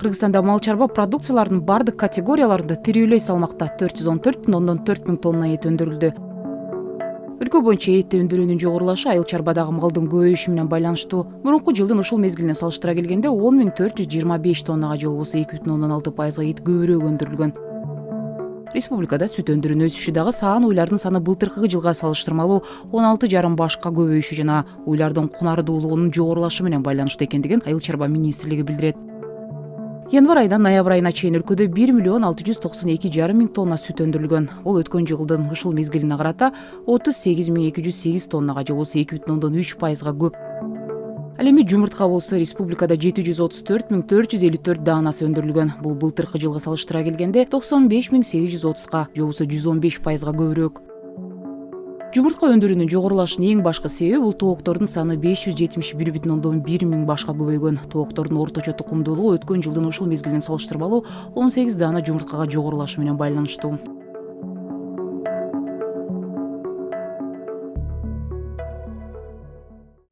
Кыргызстанда мал чарба продукцияларынын бардык категорияларында тирүүлөй салмакта 414,4 мың тонна эт өндүрүлдү. Өлкө боюнча эт өндүрүүнүн жогорулашы айыл чарбадагы малдын көбөйүшү менен байланыштуу. Мурунку жылдын ушул мезгилине салыштыра келгенде 10,425 тоннага же болбосо 2,6% эт көбүрөөк өндүрүлгөн. Республикада сүт өндүрүүнүн өсүшү дагы саан уйлардын саны былтыркы жылга салыштырмалуу 16,5 башка көбөйүшү жана уйлардын кунардуулугунун жогорулашы менен байланыштуу экендигин айыл чарба министрлиги билдирет. Январь айынан ноябрь айына чейин өлкөдө 1,692,5 мың тонна сүт өндүрүлгөн. Ол өткөн жылдын ушул мезгилине карата 38,208 тоннага же болбосо 2,3% көп. Ал эми жумуртка болсо республикада 734,454 даанасы өндүрүлгөн. Бул былтыркы жылга салыштыра келгенде 95,830 же болбосо 115% көбүрөөк. Жумуртка өндүрүүнүн жогорулашынын эң башкы себеби бул тооктордун саны 571,1 мың башка көбөйгөн. Тооктордун орточо тукумдуулугу өткөн жылдын ушул мезгилинен салыштырмалуу 18 даана жумурткага жогорулашы менен байланыштуу.